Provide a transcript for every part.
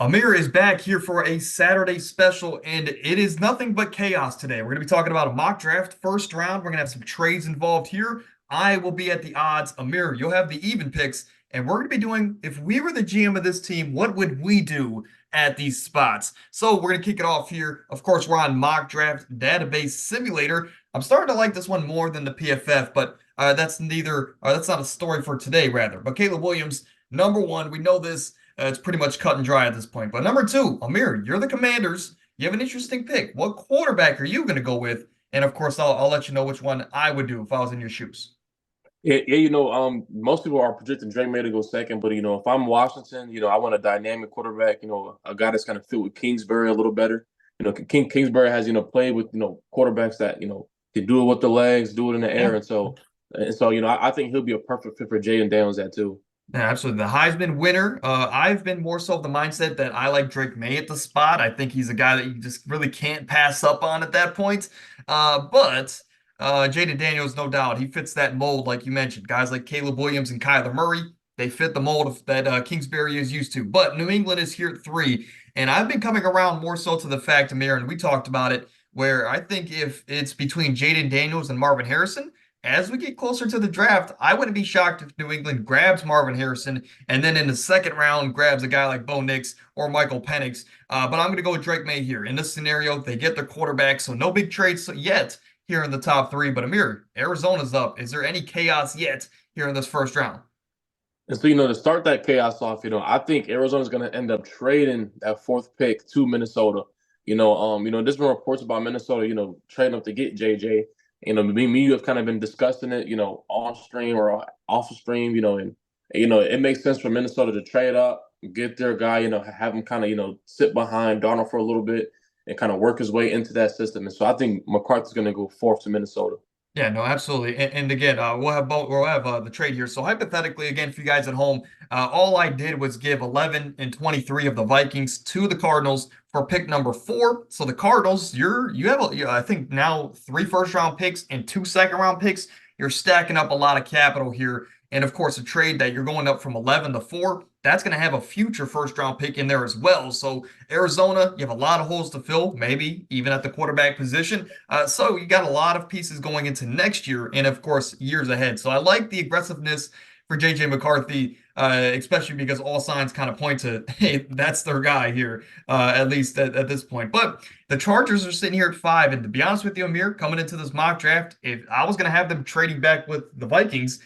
Amir is back here for a Saturday special, and it is nothing but chaos today. We're going to be talking about a mock draft first round. We're going to have some trades involved here. I will be at the odds. Amir, you'll have the even picks, and we're going to be doing, if we were the GM of this team, what would we do at these spots? So we're going to kick it off here. Of course, we're on Mock Draft Database Simulator. I'm starting to like this one more than the PFF, but that's not a story for today, rather. But Caleb Williams, number one, we know this. It's pretty much cut and dry at this point. But number two, Amir, you're the Commanders. You have an interesting pick. What quarterback are you going to go with? And of course, I'll let you know which one I would do if I was in your shoes. Most people are projecting Drake May to go second, but if I'm Washington, I want a dynamic quarterback, a guy that's kind of fit with Kingsbury a little better. Kingsbury has, played with, quarterbacks that, can do it with the legs, do it in the air. Yeah. I think he'll be a perfect fit for Jay and Downs that too. Yeah, absolutely. The Heisman winner. I've been more so of the mindset that I like Drake May at the spot. I think he's a guy that you just really can't pass up on at that point. But Jaden Daniels, no doubt, he fits that mold, like you mentioned. Guys like Caleb Williams and Kyler Murray, they fit the mold that Kingsbury is used to. But New England is here at three, and I've been coming around more so to the fact, Amir, and we talked about it, where I think if it's between Jaden Daniels and Marvin Harrison, as we get closer to the draft, I wouldn't be shocked if New England grabs Marvin Harrison and then in the second round grabs a guy like Bo Nix or Michael Penix. But I'm going to go with Drake May here. In this scenario, they get their quarterback, so no big trades yet here in the top three. But Amir, Arizona's up. Is there any chaos yet here in this first round? And so, to start that chaos off, I think Arizona's going to end up trading that fourth pick to Minnesota. There's been reports about Minnesota, trading up to get JJ. Me, you have kind of been discussing it, on stream or off the stream, and it makes sense for Minnesota to trade up, get their guy, have him kind of, sit behind Darnold for a little bit and kind of work his way into that system. And so I think McCarthy's going to go fourth to Minnesota. Yeah, no, absolutely. And again, we'll have the trade here. So hypothetically, again, for you guys at home, all I did was give 11 and 23 of the Vikings to the Cardinals for pick number 4. So the Cardinals, you have I think now 3 first round picks and 2 second round picks. You're stacking up a lot of capital here. And of course, a trade that you're going up from 11 to 4, that's going to have a future first round pick in there as well. So Arizona, you have a lot of holes to fill, maybe even at the quarterback position. So you got a lot of pieces going into next year and, of course, years ahead. So I like the aggressiveness for JJ McCarthy, especially because all signs kind of point to, hey, that's their guy here, at least at this point. But the Chargers are sitting here at 5. And to be honest with you, Amir, coming into this mock draft, if I was going to have them trading back with the Vikings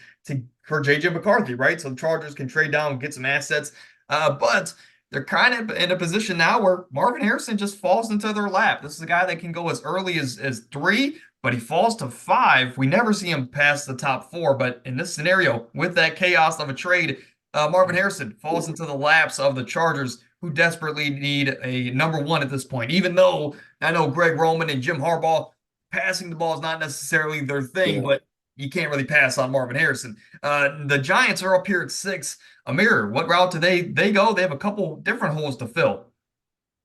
for JJ McCarthy, right? So the Chargers can trade down and get some assets. But they're kind of in a position now where Marvin Harrison just falls into their lap. This is a guy that can go as early as 3, but he falls to 5. We never see him pass the top 4. But in this scenario, with that chaos of a trade, Marvin Harrison falls into the laps of the Chargers, who desperately need a number 1 at this point. Even though I know Greg Roman and Jim Harbaugh, passing the ball is not necessarily their thing, but you can't really pass on Marvin Harrison. The Giants are up here at 6. Amir, what route do they go? They have a couple different holes to fill.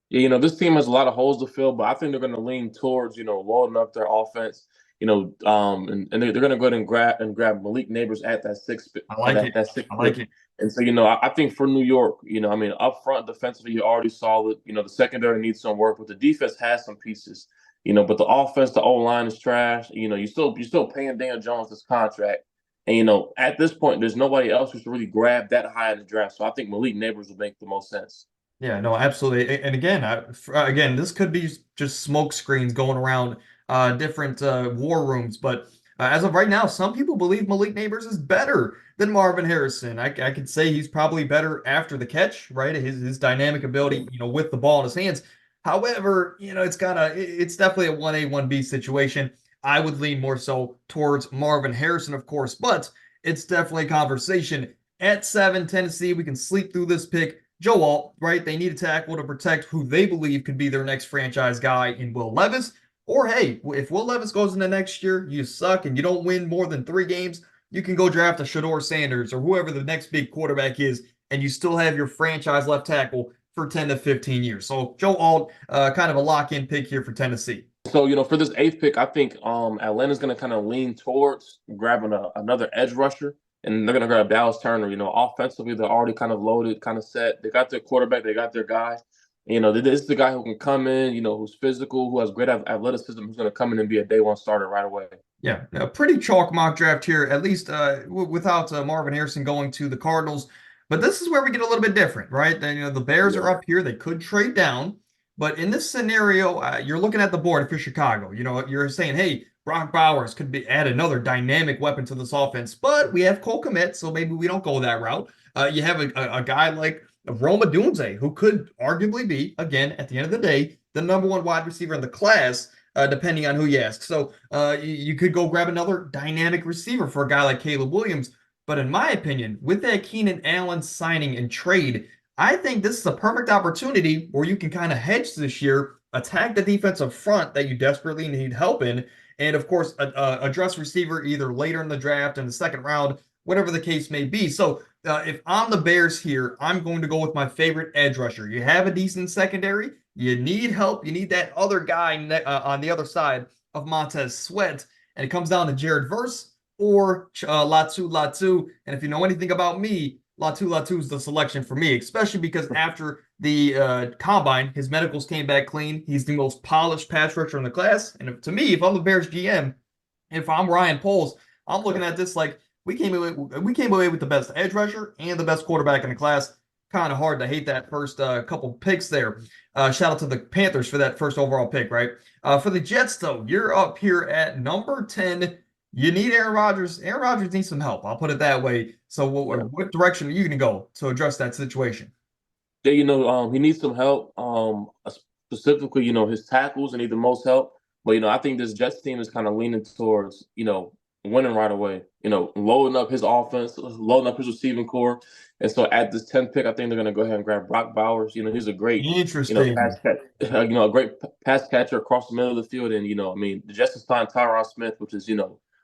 Yeah, this team has a lot of holes to fill, but I think they're going to lean towards, loading up their offense, and they're going to go ahead and grab Malik Neighbors at that sixth. I like it. That sixth I like pick. it. And so, I think for New York, up front defensively, you're already solid. The secondary needs some work, but the defense has some pieces. But the offense, the O-line is trash. You're still paying Daniel Jones this contract. And, at this point, there's nobody else who's really grabbed that high in the draft. So I think Malik Neighbors would make the most sense. Yeah, no, absolutely. And again, this could be just smoke screens going around different war rooms. But as of right now, some people believe Malik Neighbors is better than Marvin Harrison. I could say he's probably better after the catch, right? His dynamic ability, with the ball in his hands. However, it's definitely a 1A, 1B situation. I would lean more so towards Marvin Harrison, of course, but it's definitely a conversation. At 7, Tennessee, we can sleep through this pick. Joe Alt, right? They need a tackle to protect who they believe could be their next franchise guy in Will Levis. Or hey, if Will Levis goes into next year, you suck and you don't win more than 3 games, you can go draft a Shedeur Sanders or whoever the next big quarterback is, and you still have your franchise left tackle for 10 to 15 years. So Joe Alt, kind of a lock-in pick here for Tennessee. So, for this 8th pick, I think Atlanta's going to kind of lean towards grabbing another edge rusher. and they're going to grab Dallas Turner. Offensively, they're already kind of loaded, kind of set. They got their quarterback, they got their guy. This is the guy who can come in, who's physical, who has great athleticism, who's going to come in and be a day one starter right away. Yeah, a pretty chalk mock draft here, at least without Marvin Harrison going to the Cardinals. But this is where we get a little bit different, right? Then, the Bears are up here. They could trade down. But in this scenario, you're looking at the board if you're Chicago. You're saying, hey, Brock Bowers could add another dynamic weapon to this offense. But we have Cole Kmet, so maybe we don't go that route. You have a guy like Rome Odunze, who could arguably be, again, at the end of the day, the number one wide receiver in the class. Depending on who you ask. So you could go grab another dynamic receiver for a guy like Caleb Williams. But in my opinion, with that Keenan Allen signing and trade, I think this is a perfect opportunity where you can kind of hedge this year, attack the defensive front that you desperately need help in, and of course, address receiver either later in the draft, in the second round, whatever the case may be. So if I'm the Bears here, I'm going to go with my favorite edge rusher. You have a decent secondary. You need help. You need that other guy on the other side of Montez Sweat. And it comes down to Jared Verse or Latu. And if you know anything about me, Latu is the selection for me, especially because after the combine, his medicals came back clean. He's the most polished pass rusher in the class. And to me, if I'm the Bears GM, if I'm Ryan Poles, I'm looking at this like we came away with the best edge rusher and the best quarterback in the class. Kind of hard to hate that first couple picks there. Shout out to the Panthers for that first overall pick, right? For the Jets, though, you're up here at number 10. You need Aaron Rodgers. Aaron Rodgers needs some help. I'll put it that way. So what direction are you going to go to address that situation? Yeah, he needs some help. Specifically, his tackles need the most help. But I think this Jets team is kind of leaning towards, winning right away. Loading up his offense, loading up his receiving core. And so at this 10th pick, I think they're going to go ahead and grab Brock Bowers. He's a great, Interesting. a great pass catcher across the middle of the field. And the Jets is signed Tyron Smith, which is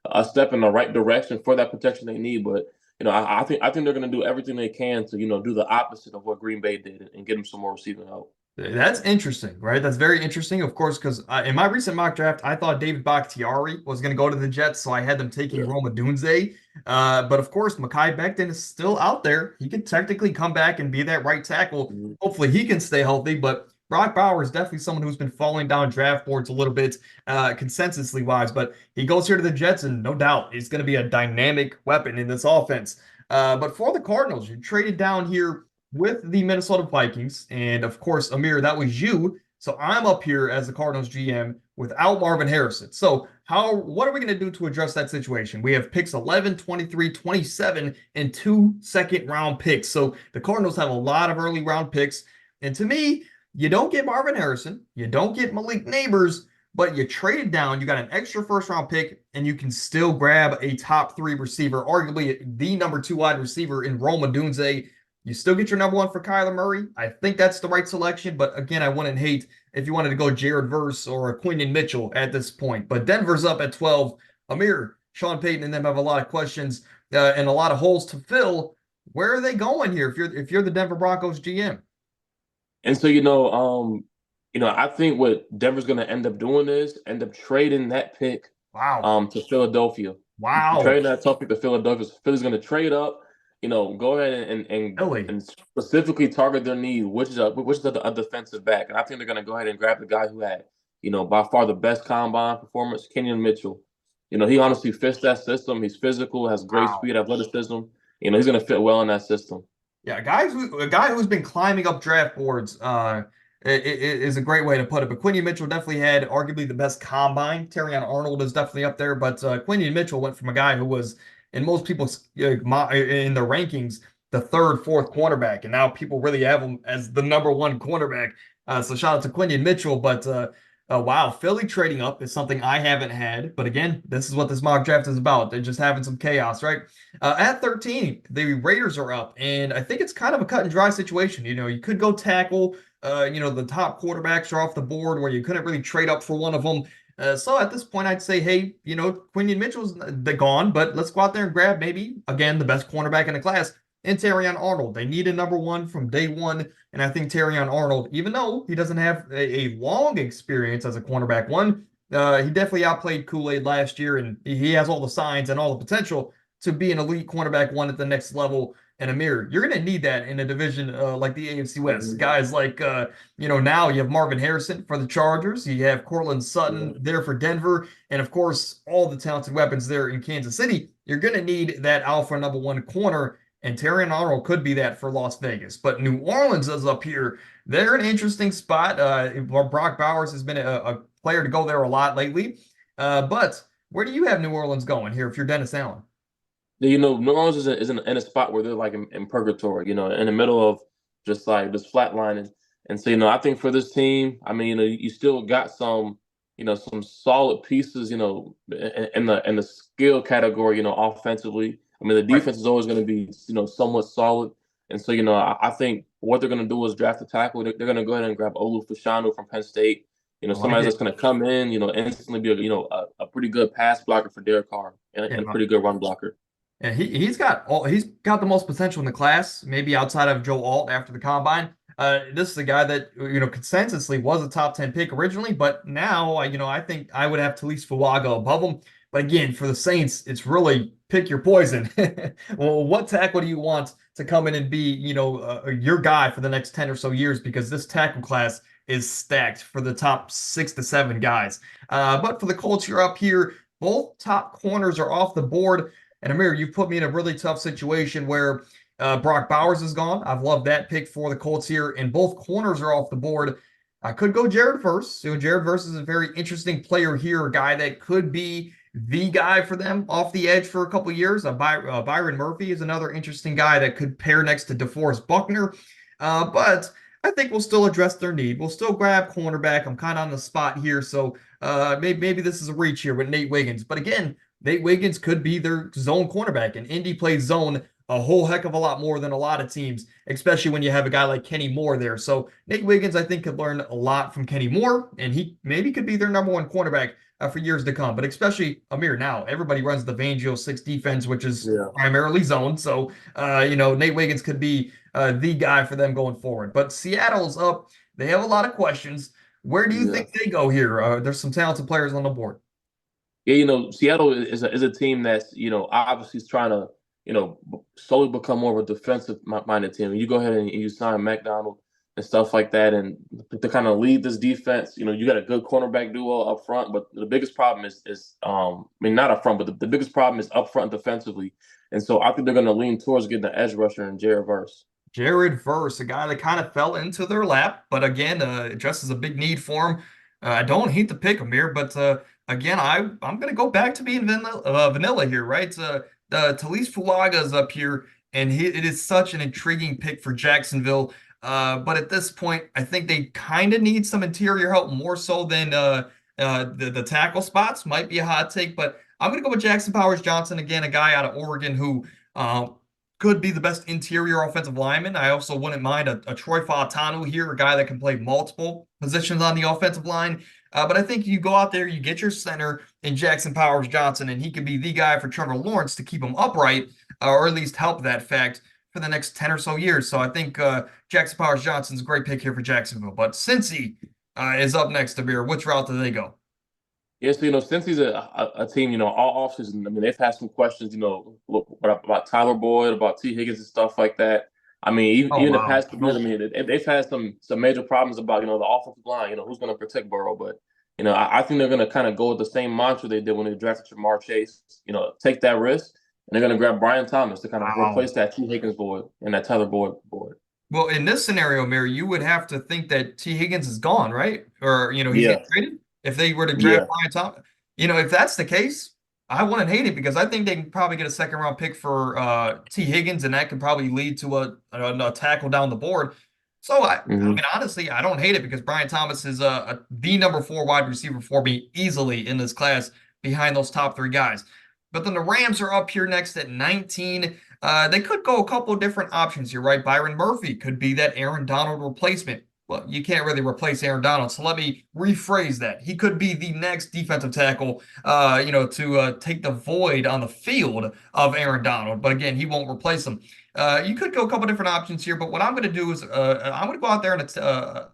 a step in the right direction for that protection they need. But I think they're going to do everything they can to do the opposite of what Green Bay did and get them some more receiving help. That's interesting, right? That's very interesting, of course, because in my recent mock draft, I thought David Bakhtiari was going to go to the Jets, so I had them taking Rome Odunze. But of course, Mekhi Becton is still out there. He could technically come back and be that right tackle. Hopefully, he can stay healthy. But Brock Bowers is definitely someone who's been falling down draft boards a little bit, consensusly wise. But he goes here to the Jets, and no doubt he's going to be a dynamic weapon in this offense. But for the Cardinals, you traded down here with the Minnesota Vikings. And of course, Amir, that was you. So I'm up here as the Cardinals GM without Marvin Harrison. So what are we going to do to address that situation? We have picks 11, 23, 27, and 2 second-round picks. So the Cardinals have a lot of early round picks. And to me, you don't get Marvin Harrison. You don't get Malik Neighbors, but you traded down. You got an extra first-round pick, and you can still grab a top 3 receiver, arguably the number 2 wide receiver in Rome Odunze. You still get your number 1 for Kyler Murray. I think that's the right selection. But again, I wouldn't hate if you wanted to go Jared Verse or a Quinion Mitchell at this point. But Denver's up at 12. Amir, Sean Payton, and them have a lot of questions and a lot of holes to fill. Where are they going here if you're the Denver Broncos GM? And so, I think what Denver's going to end up doing is end up trading that pick to Philadelphia. Wow. Trading that tough pick to Philadelphia. So Philly's going to trade up. Go ahead and specifically target their need, which is a defensive back. And I think they're going to go ahead and grab the guy who had, by far the best combine performance, Kenyon Mitchell. He honestly fits that system. He's physical, has great speed, athleticism. He's going to fit well in that system. Yeah, a guy who's been climbing up draft boards is a great way to put it. But Quinion Mitchell definitely had arguably the best combine. Terrion Arnold is definitely up there. But Quinion Mitchell went from a guy who was, in most people's in the rankings, the 3rd, 4th cornerback, and now people really have him as the number 1 cornerback. So shout out to Quinion Mitchell. But wow, Philly trading up is something I haven't had. But again, this is what this mock draft is about. They're just having some chaos, right? At 13, the Raiders are up, and I think it's kind of a cut and dry situation. You could go tackle. The top quarterbacks are off the board where you couldn't really trade up for one of them. So at this point, I'd say, hey, Quinion Mitchell's gone, but let's go out there and grab maybe, again, the best cornerback in the class, and Terrion Arnold. They need a number 1 from day one, and I think Terrion Arnold, even though he doesn't have a long experience as a cornerback, he definitely outplayed Kool-Aid last year, and he has all the signs and all the potential. to be an elite cornerback one at the next level. And Amir, you're going to need that in a division like the AFC West. Guys like, now you have Marvin Harrison for the Chargers. You have Cortland Sutton there for Denver. And of course, all the talented weapons there in Kansas City. You're going to need that alpha number one corner. And Terrion Arnold could be that for Las Vegas. But New Orleans is up here. They're an interesting spot. Brock Bowers has been a player to go there a lot lately. But where do you have New Orleans going here if you're Dennis Allen? New Orleans is in a spot where they're like in purgatory, in the middle of just flatlining. And so, I think for this team, I mean, you still got some solid pieces, in the skill category, offensively. I mean, the defense is always going to be, somewhat solid. And so, I think what they're going to do is draft a tackle. They're going to go ahead and grab Olu Fashanu from Penn State. Somebody that's going to come in, instantly be a pretty good pass blocker for Derek Carr and a pretty good run blocker. And he's got the most potential in the class, maybe outside of Joe Alt after the combine. This is a guy that consensusly was a top 10 pick originally, but now I think I would have Talise Fuaga above him. But again, for the Saints, it's really pick your poison. Well, what tackle do you want to come in and be your guy for the next 10 or so years? Because this tackle class is stacked for the top 6 to 7 guys. But for the Colts, you're up here. Both top corners are off the board. And Amir, you put me in a really tough situation where Brock Bowers is gone. I've loved that pick for the Colts here, and both corners are off the board. I could go Jared Verse. Jared Verse is a very interesting player here, a guy that could be the guy for them off the edge for a couple of years. Byron Murphy is another interesting guy that could pair next to DeForest Buckner. But I think we'll still address their need. We'll still grab cornerback. I'm kind of on the spot here, so maybe this is a reach here with Nate Wiggins. But again, Nate Wiggins could be their zone cornerback, and Indy plays zone a whole heck of a lot more than a lot of teams, especially when you have a guy like Kenny Moore there. So Nate Wiggins, I think, could learn a lot from Kenny Moore, and he maybe could be their number one cornerback for years to come. But especially Amir, now everybody runs the Fangio 6 defense, which is primarily zone. So Nate Wiggins could be the guy for them going forward. But Seattle's up. They have a lot of questions. Where do you think they go here? There's some talented players on the board. Yeah, Seattle is a team that's, obviously is trying to, slowly become more of a defensive-minded team. You go ahead and you sign McDonald and stuff like that, and to kind of lead this defense, you got a good cornerback duo up front, but the biggest problem is not up front, but the biggest problem is up front defensively. And so I think they're going to lean towards getting the edge rusher in Jared Verse. Jared Verse, a guy that kind of fell into their lap, but again, just as a big need for him. I don't hate the pick, Amir, but again, I'm going to go back to being vanilla here, right? Talise Fuaga is up here, and it is such an intriguing pick for Jacksonville. But at this point, I think they kind of need some interior help more so than the tackle spots. Might be a hot take, but I'm going to go with Jackson Powers-Johnson, again, a guy out of Oregon who could be the best interior offensive lineman. I also wouldn't mind a Troy Fautanu here, a guy that can play multiple positions on the offensive line. But I think you go out there, you get your center in Jackson Powers-Johnson, and he could be the guy for Trevor Lawrence to keep him upright, or at least help that fact for the next 10 or so years. So I think Jackson Powers-Johnson's a great pick here for Jacksonville. But Cincy is up next to Beer. Which route do they go? Yeah, so, Cincy's a team, all offseason. I mean, they've had some questions, about Tyler Boyd, about T. Higgins and stuff like that. I mean, even the past couple years, I mean, they've had some major problems about, the offensive line, who's going to protect Burrow. But, I think they're going to kind of go with the same mantra they did when they drafted Jamar Chase, take that risk. And they're going to grab Brian Thomas to kind of replace that T. Higgins board and that Tyler Boyd board. Well, in this scenario, Mary, you would have to think that T. Higgins is gone, right? Or, he's getting traded? If they were to draft Brian Thomas, if that's the case, I wouldn't hate it because I think they can probably get a second-round pick for T. Higgins, and that could probably lead to a tackle down the board. So, I mean, honestly, I don't hate it because Brian Thomas is the number 4 wide receiver for me easily in this class behind those top 3 guys. But then the Rams are up here next at 19. They could go a couple of different options here, right? Byron Murphy could be that Aaron Donald replacement. well, you can't really replace Aaron Donald. So let me rephrase that. He could be the next defensive tackle, to take the void on the field of Aaron Donald. But again, he won't replace him. You could go a couple different options here, but what I'm going to do is I'm going to go out there and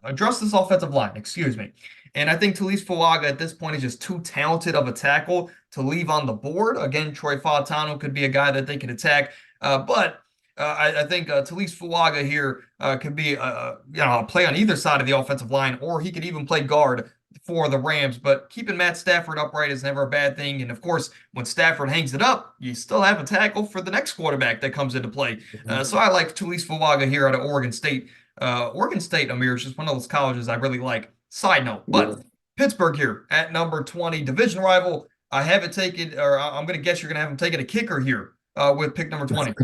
address this offensive line. Excuse me. And I think Talise Fuaga at this point is just too talented of a tackle to leave on the board. Again, Troy Fautano could be a guy that they could attack, but I think Talise Fuaga here could be a play on either side of the offensive line, or he could even play guard for the Rams. But keeping Matt Stafford upright is never a bad thing. And of course, when Stafford hangs it up, you still have a tackle for the next quarterback that comes into play. So I like Talise Fuaga here out of Oregon State. Oregon State, Amir, is just one of those colleges I really like. Side note, but Pittsburgh here at number 20, division rival. I have it taken, or I'm going to guess you're going to have him taking a kicker here with pick number 20.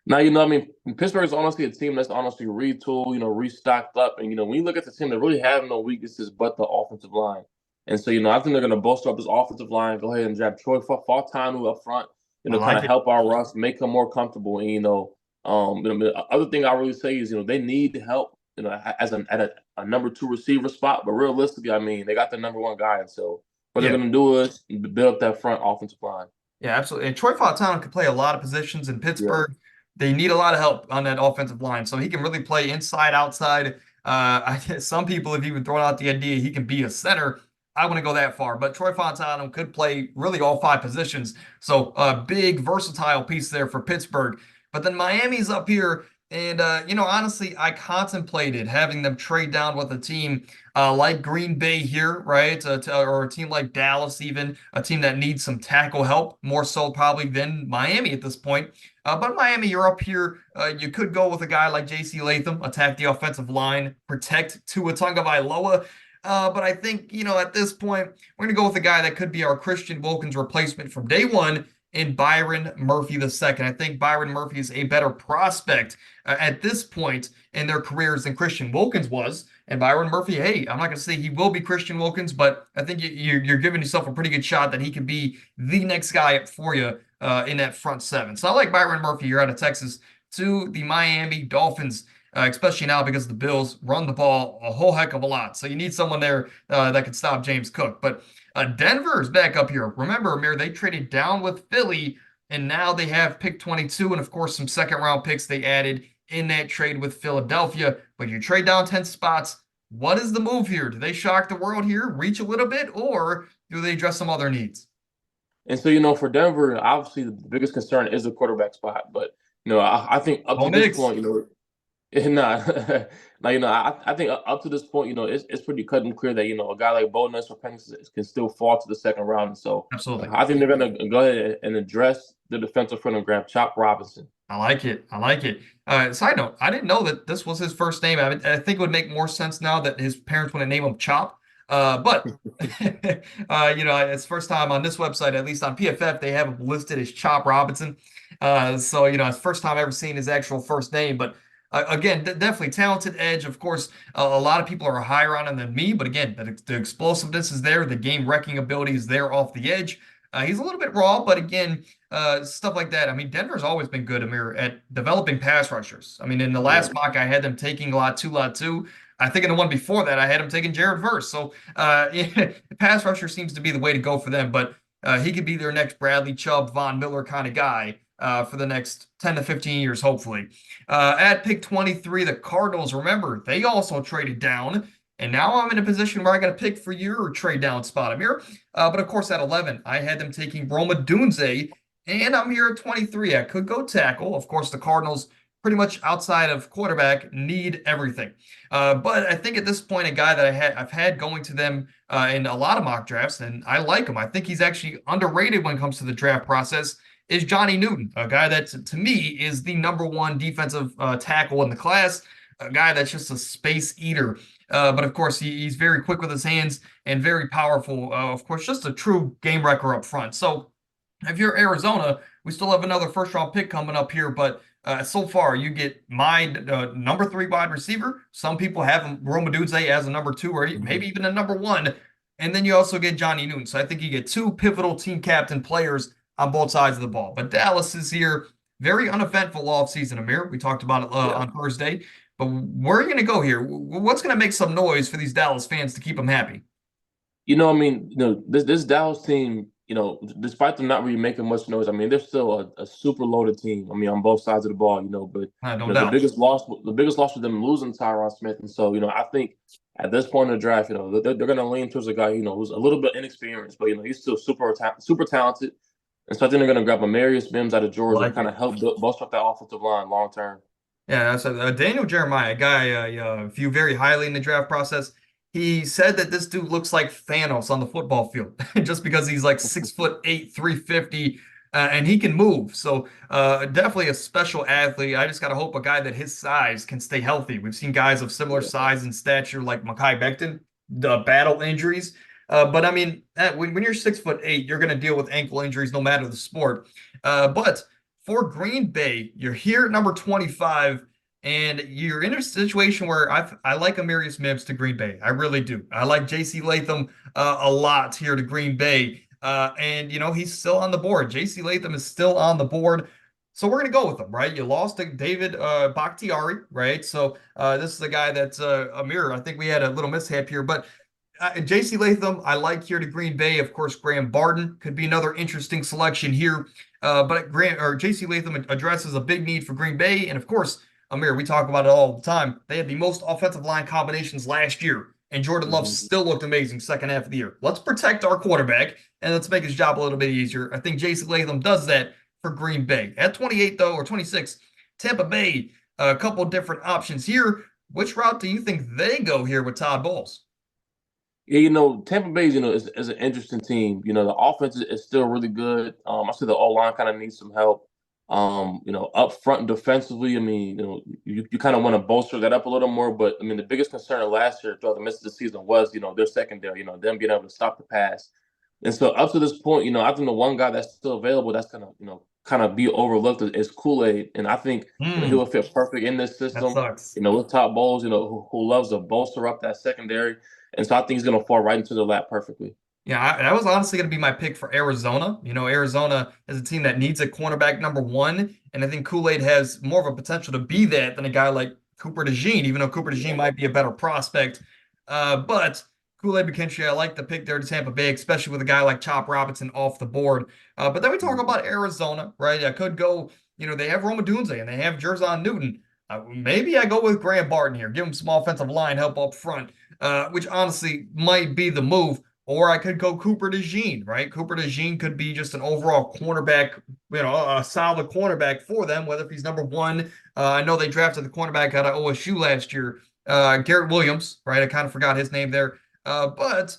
Now, I mean, Pittsburgh is honestly a team that's honestly retooled, restocked up. And, when you look at the team, they really have no weaknesses but the offensive line. And so, I think they're going to bolster up this offensive line, go ahead and draft Troy Fautanu up front, kind of help our Russ, make him more comfortable. And, the other thing I really say is, they need help, as at a number 2 receiver spot. But realistically, I mean, they got the number 1 guy. And so what they're going to do is build up that front offensive line. Yeah, absolutely. And Troy Fautanu can play a lot of positions in Pittsburgh. Yeah. They need a lot of help on that offensive line, so he can really play inside, outside. Some people have even thrown out the idea he can be a center. I wouldn't go that far, but Troy Fautanu could play really all 5 positions. So a big, versatile piece there for Pittsburgh. But then Miami's up here, and, honestly, I contemplated having them trade down with a team like Green Bay here, right? Or a team like Dallas even, a team that needs some tackle help, more so probably than Miami at this point. But Miami, you're up here. You could go with a guy like J.C. Latham, attack the offensive line, protect Tua Tagovailoa. But I think, at this point, we're going to go with a guy that could be our Christian Wilkins replacement from day one in Byron Murphy II. I think Byron Murphy is a better prospect at this point in their careers than Christian Wilkins was. And Byron Murphy, hey, I'm not going to say he will be Christian Wilkins, but I think you're giving yourself a pretty good shot that he could be the next guy up for you in that front 7. So I like Byron Murphy here out of Texas to the Miami Dolphins, especially now because the Bills run the ball a whole heck of a lot. So you need someone there that can stop James Cook. But Denver is back up here. Remember, Amir, they traded down with Philly, and now they have pick 22, and of course some second-round picks they added in that trade with Philadelphia. But you trade down 10 spots. What is the move here? Do they shock the world here, reach a little bit, or do they address some other needs? And so, for Denver, obviously the biggest concern is the quarterback spot. But, I think up to this point, I think up to this point, it's pretty cut and clear that, a guy like Bo Nix or Penix can still fall to the second round. And so absolutely, I think they're going to go ahead and address the defensive front and grab Chop Robinson. I like it. Side note, I didn't know that this was his first name. I think it would make more sense now that his parents wouldn't name him Chop. But it's first time on this website, at least on PFF, they have him listed as Chop Robinson. So it's first time I've ever seen his actual first name. But again, definitely talented edge. Of course, a lot of people are higher on him than me. But again, the explosiveness is there. The game wrecking ability is there off the edge. He's a little bit raw, but again, stuff like that. I mean, Denver's always been good, Amir, at developing pass rushers. I mean, in the last mock, I had them taking lot two. I think in the one before that, I had him taking Jared Verse. So the pass rusher seems to be the way to go for them. But he could be their next Bradley Chubb, Von Miller kind of guy for the next 10 to 15 years, hopefully. At pick 23, the Cardinals, remember, they also traded down. And now I'm in a position where I got to pick for your trade down spot, Amir. But of course, at 11, I had them taking Rome Odunze, and I'm here at 23. I could go tackle. Of course, the Cardinals, pretty much outside of quarterback, need everything. But I think at this point, a guy that I've had going to them in a lot of mock drafts, and I like him. I think he's actually underrated when it comes to the draft process, is Johnny Newton, a guy that, to me, is the number 1 defensive tackle in the class, a guy that's just a space eater. But of course, he's very quick with his hands and very powerful. Of course, just a true game wrecker up front. So if you're Arizona, we still have another first-round pick coming up here. But so far, you get my number 3 wide receiver. Some people have Rome Odunze as a number 2 or maybe even a number 1. And then you also get Johnny Newton. So I think you get 2 pivotal team captain players on both sides of the ball. But Dallas is here. Very uneventful offseason, Amir. We talked about it on Thursday. But where are you going to go here? What's going to make some noise for these Dallas fans to keep them happy? I mean, this Dallas team, despite them not really making much noise, I mean, they're still a super loaded team. I mean, on both sides of the ball, but No the doubt. biggest loss was them losing Tyron Smith, and so I think at this point in the draft, they're going to lean towards a guy, who's a little bit inexperienced, but he's still super talented, and so I think they're going to grab Amarius Mims out of Georgia, Like kind it. of help bolster up that offensive line long term. Yeah, so Daniel Jeremiah, a guy view very highly in the draft process. He said that this dude looks like Thanos on the football field, just because he's like 6'8", 350, and he can move. So definitely a special athlete. I just gotta hope a guy that his size can stay healthy. We've seen guys of similar Yeah. size and stature like Mekhi Becton battle injuries. But I mean, when you're 6'8", you're gonna deal with ankle injuries no matter the sport. But for Green Bay, you're here at number 25, and you're in a situation where I like Amarius Mims to Green Bay. I really do. I like J.C. Latham a lot here to Green Bay. And he's still on the board. J.C. Latham is still on the board. So we're gonna go with him, right? You lost to David Bakhtiari, right? So this is a guy that's a mirror. I think we had a little mishap here, but J.C. Latham, I like here to Green Bay. Of course, Graham Barton could be another interesting selection here. But J.C. Latham addresses a big need for Green Bay. And of course, Amir, we talk about it all the time. They had the most offensive line combinations last year, and Jordan Love Mhm. still looked amazing second half of the year. Let's protect our quarterback and let's make his job a little bit easier. I think J.C. Latham does that for Green Bay. At 28, though, or 26, Tampa Bay, a couple different options here. Which route do you think they go here with Todd Bowles? Yeah, Tampa Bay, is an interesting team. The offense is still really good. I see the O line kind of needs some help. Up front defensively, I mean, you kind of want to bolster that up a little more. But I mean, the biggest concern last year throughout the midst of the season was, their secondary. Them being able to stop the pass. And so up to this point, I think the one guy that's still available that's gonna, kind of be overlooked is Kool-Aid, and I think he Hmm, will fit perfect in this that system. sucks. With Top Bowles, who loves to bolster up that secondary. And so I think he's going to fall right into the lap perfectly. Yeah, that was honestly going to be my pick for Arizona. Arizona is a team that needs a cornerback number one, and I think Kool-Aid has more of a potential to be that than a guy like Cooper DeJean, even though Cooper DeJean might be a better prospect. But Kool-Aid McKinstry, I like the pick there to Tampa Bay, especially with a guy like Chop Robinson off the board. But then we talk about Arizona, right? I could go, they have Roma Dunze and they have Jerzon Newton. Maybe I go with Graham Barton here, give him some offensive line help up front, which honestly might be the move. Or I could go Cooper DeJean, right? Cooper DeJean could be just an overall cornerback, a solid cornerback for them, whether if he's number one. I know they drafted the cornerback out of OSU last year, Garrett Williams, right? I kind of forgot his name there. But,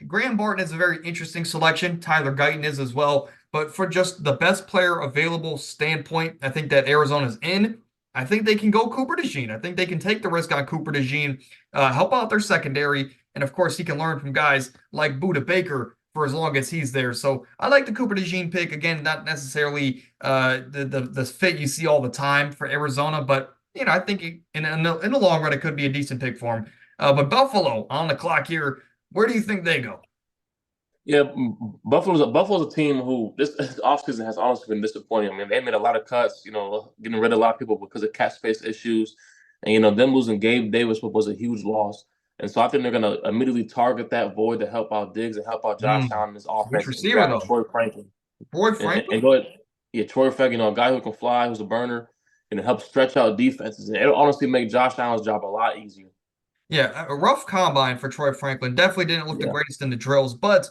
Graham Barton is a very interesting selection. Tyler Guyton is as well. But for just the best player available standpoint, I think that Arizona's in. I think they can go Cooper DeJean. I think they can take the risk on Cooper DeJean, help out their secondary. And of course, he can learn from guys like Buda Baker for as long as he's there. So I like the Cooper DeJean pick. Again, not necessarily the fit you see all the time for Arizona, but I think in the long run, it could be a decent pick for him. But Buffalo on the clock here. Where do you think they go? Yeah, Buffalo's a team who this offseason has honestly been disappointing. I mean, they made a lot of cuts, getting rid of a lot of people because of cap space issues. And, them losing Gabe Davis was a huge loss. And so I think they're going to immediately target that void to help out Diggs and help out Josh Mm, Allen in this which offense and receiver grabbing though? Troy Franklin. Troy And Franklin? go ahead. Yeah, Troy Franklin, a guy who can fly, who's a burner, and help stretch out defenses. And it'll honestly make Josh Allen's job a lot easier. Yeah, a rough combine for Troy Franklin. Definitely didn't look the Yeah. greatest in the drills, but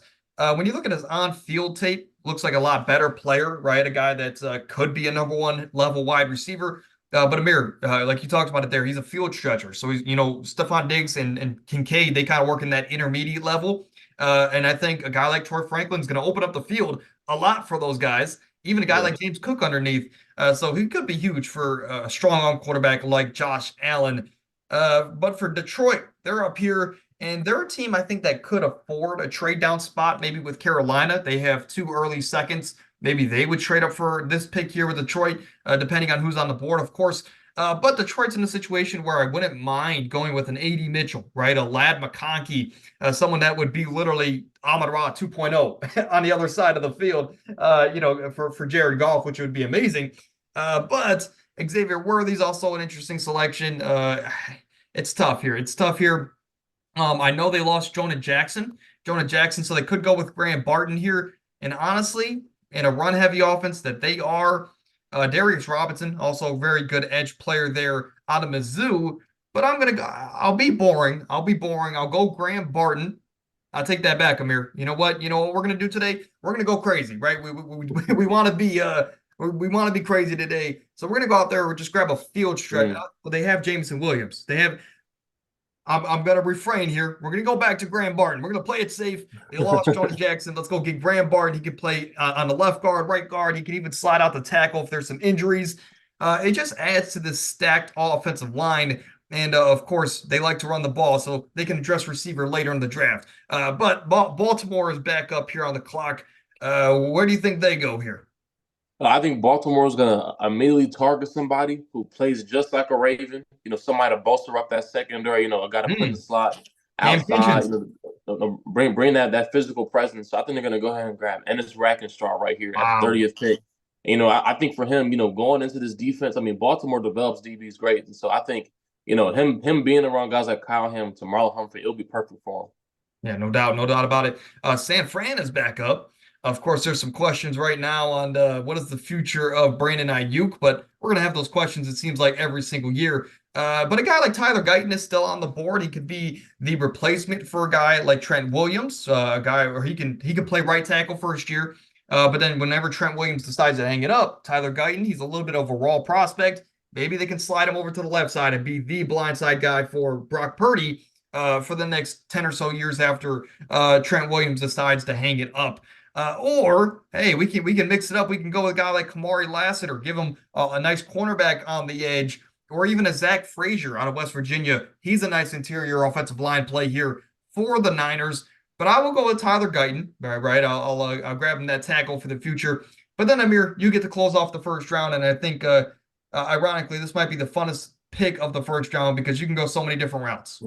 when you look at his on-field tape, looks like a lot better player, right? A guy that could be a number one level wide receiver. But Amir, like you talked about it there, he's a field stretcher. So he's, Stephon Diggs and Kincaid, they kind of work in that intermediate level. And I think a guy like Troy Franklin is going to open up the field a lot for those guys. Even a guy Yeah. like James Cook underneath. So he could be huge for a strong arm quarterback like Josh Allen. But for Detroit, they're up here, and they're a team I think that could afford a trade down spot, maybe with Carolina. They have two early seconds. Maybe they would trade up for this pick here with Detroit, depending on who's on the board, of course. But Detroit's in a situation where I wouldn't mind going with an A.D. Mitchell, right? A Lad McConkey, someone that would be literally Amon Ra 2.0 on the other side of the field, for Jared Goff, which would be amazing. But Xavier Worthy's also an interesting selection. It's tough here. It's tough here. I know they lost Jonah Jackson. Jonah Jackson, so they could go with Graham Barton here. And honestly, in a run-heavy offense that they are, Darius Robinson, also a very good edge player there out of Mizzou. But I'm gonna go. I'll be boring. I'll be boring. I'll go Graham Barton. I'll take that back, Amir. You know what? You know what we're gonna do today? We're gonna go crazy, right? We want to be we want to be crazy today. So we're gonna go out there and just grab a field stretch. Mm. Well, they have Jameson Williams. They have I'm going to refrain here. We're going to go back to Graham Barton. We're going to play it safe. They lost Jonah Jackson. Let's go get Graham Barton. He can play on the left guard, right guard. He can even slide out the tackle if there's some injuries. It just adds to this stacked offensive line. And of course, they like to run the ball, so they can address receiver later in the draft. But Baltimore is back up here on the clock. Where do you think they go here? I think Baltimore is going to immediately target somebody who plays just like a Raven. Somebody to bolster up that secondary. A guy to put in the slot Cam outside. Kitchens. Bring that physical presence. So I think they're going to go ahead and grab Ennis Rackenstar right here at the Wow. 30th pick. I think for him, going into this defense, I mean, Baltimore develops DBs great, and so I think him being around guys like Kyle Hamilton, Marlon Humphrey, it'll be perfect for him. Yeah, no doubt, no doubt about it. San Fran is back up. Of course, there's some questions right now on what is the future of Brandon Ayuk, but we're gonna have those questions. It seems like every single year. But a guy like Tyler Guyton is still on the board. He could be the replacement for a guy like Trent Williams, a guy where he can play right tackle first year. But then whenever Trent Williams decides to hang it up, Tyler Guyton, he's a little bit of a raw prospect. Maybe they can slide him over to the left side and be the blindside guy for Brock Purdy for the next 10 or so years after Trent Williams decides to hang it up. Or hey, we can mix it up. We can go with a guy like Kamari Lassiter, give him a nice cornerback on the edge, or even a Zach Frazier out of West Virginia. He's a nice interior offensive line play here for the Niners. But I will go with Tyler Guyton. Right, I'll grab him that tackle for the future. But then Amir, you get to close off the first round, and I think ironically this might be the funnest pick of the first round because you can go so many different routes.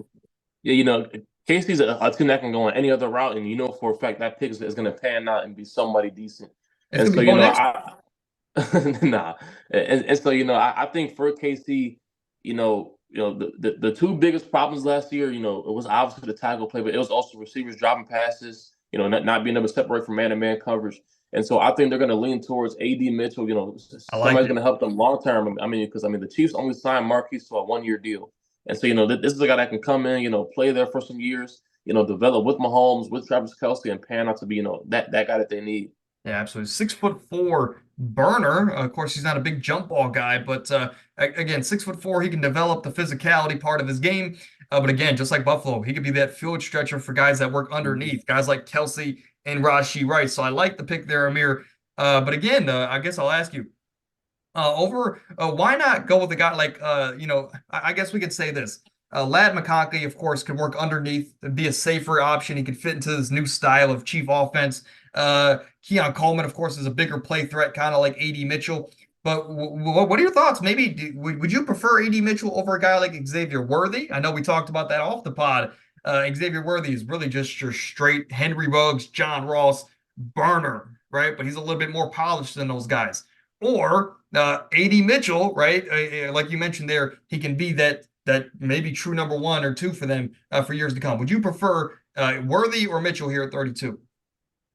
Yeah, Casey's a team that can go on any other route, and for a fact that pick is going to pan out and be somebody decent. It's And gonna so, be next. nah. And so, I think for KC, the two biggest problems last year, it was obviously the tackle play, but it was also receivers dropping passes, not being able to separate from man-to-man coverage. And so I think they're going to lean towards A.D. Mitchell. Somebody's going to help them long term. Because the Chiefs only signed Marquise to a 1-year deal. And so, this is a guy that can come in, play there for some years, develop with Mahomes, with Travis Kelce, and pan out to be, that guy that they need. Yeah, absolutely. 6'4" burner. Of course, he's not a big jump ball guy, but again, 6'4", he can develop the physicality part of his game. But again, just like Buffalo, he could be that field stretcher for guys that work underneath, guys like Kelce and Rashee Rice. So I like the pick there, Amir. But again, I guess I'll ask you, why not go with a guy like I guess we could say this. Ladd McConkey, of course, can work underneath, be a safer option. He could fit into this new style of Chief offense. Keon Coleman, of course, is a bigger play threat, kind of like A.D. Mitchell. But what are your thoughts? Maybe would you prefer A.D. Mitchell over a guy like Xavier Worthy? I know we talked about that off the pod. Xavier Worthy is really just your straight Henry Ruggs, John Ross burner, right? But he's a little bit more polished than those guys. Or A.D. Mitchell, right? Like you mentioned there, he can be that maybe true number 1 or 2 for them for years to come. Would you prefer Worthy or Mitchell here at 32?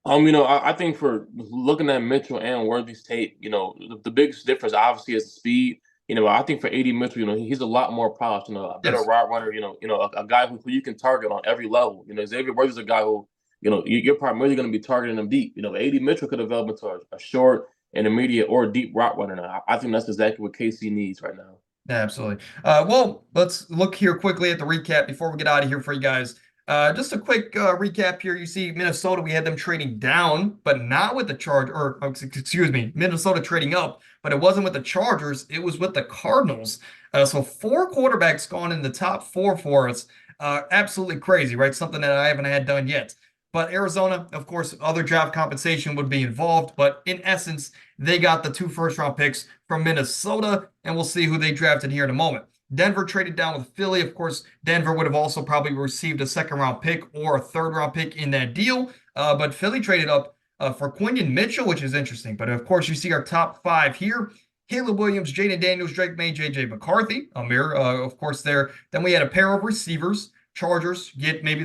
I think for looking at Mitchell and Worthy's tape, the biggest difference obviously is the speed. I think for A.D. Mitchell, he's a lot more polished, a better route runner, a guy who you can target on every level. Xavier Worthy's a guy who, you're primarily going to be targeting him deep. A.D. Mitchell could develop into a short, intermediate, or deep route runner. I think that's exactly what KC needs right now. Absolutely. Well, let's look here quickly at the recap before we get out of here for you guys. Just a quick recap here. You see Minnesota, we had them trading down, but not with the excuse me, Minnesota trading up, but it wasn't with the Chargers. It was with the Cardinals. So 4 quarterbacks gone in the top 4 for us. Absolutely crazy, right? Something that I haven't had done yet. But Arizona, of course, other draft compensation would be involved. But in essence, they got the 2 first-round picks from Minnesota, and we'll see who they drafted here in a moment. Denver traded down with Philly. Of course, Denver would have also probably received a 2nd-round pick or a 3rd-round pick in that deal. But Philly traded up for Quinyon Mitchell, which is interesting. But of course, you see our top 5 here. Caleb Williams, Jaden Daniels, Drake May, J.J. McCarthy, Amir, of course, there. Then we had a pair of receivers. Chargers get maybe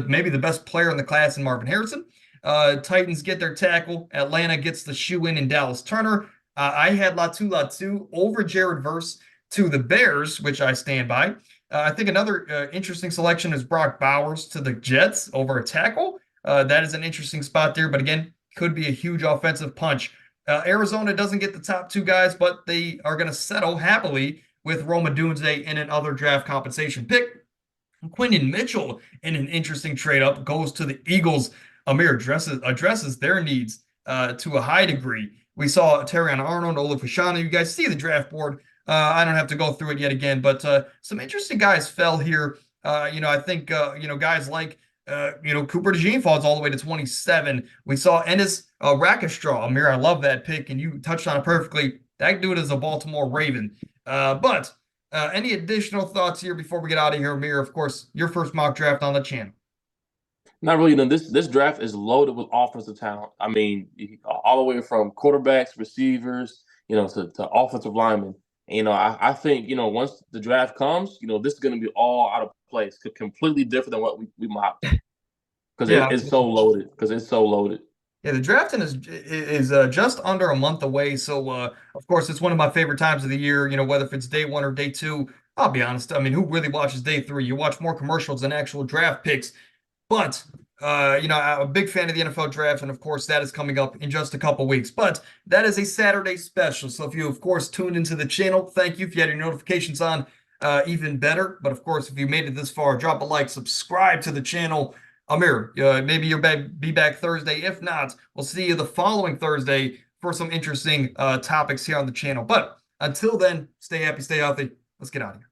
maybe the best player in the class in Marvin Harrison. Titans get their tackle. Atlanta gets the shoe in Dallas Turner. I had Latu over Jared Verse to the Bears, which I stand by. I think another interesting selection is Brock Bowers to the Jets over a tackle. That is an interesting spot there, but again, could be a huge offensive punch. Arizona doesn't get the top two guys, but they are going to settle happily with Rome Odunze in another draft compensation pick. Quinton Mitchell, in an interesting trade up, goes to the Eagles. Amir addresses their needs to a high degree. We saw Terrion Arnold, Olaf Fashanu. You guys see the draft board. I don't have to go through it yet again, but some interesting guys fell here. I think guys like Cooper DeJean falls all the way to 27. We saw Ennis Rakestraw. Amir, I love that pick, and you touched on it perfectly. That dude is a Baltimore Raven. But any additional thoughts here before we get out of here, Amir? Of course, your first mock draft on the channel. Not really. This draft is loaded with offensive talent. I mean, all the way from quarterbacks, receivers, to offensive linemen. I think, once the draft comes, this is going to be all out of place, completely different than what we mocked. Because it's so loaded. Yeah, the drafting is just under a month away. So, of course, it's one of my favorite times of the year, whether if it's day one or day two. I'll be honest. I mean, who really watches day three? You watch more commercials than actual draft picks. But, I'm a big fan of the NFL draft. And, of course, that is coming up in just a couple weeks. But that is a Saturday special. So if you, of course, tuned into the channel, thank you. If you had your notifications on, even better. But, of course, if you made it this far, drop a like, subscribe to the channel. Amir, maybe you'll be back Thursday. If not, we'll see you the following Thursday for some interesting topics here on the channel. But until then, stay happy, stay healthy. Let's get out of here.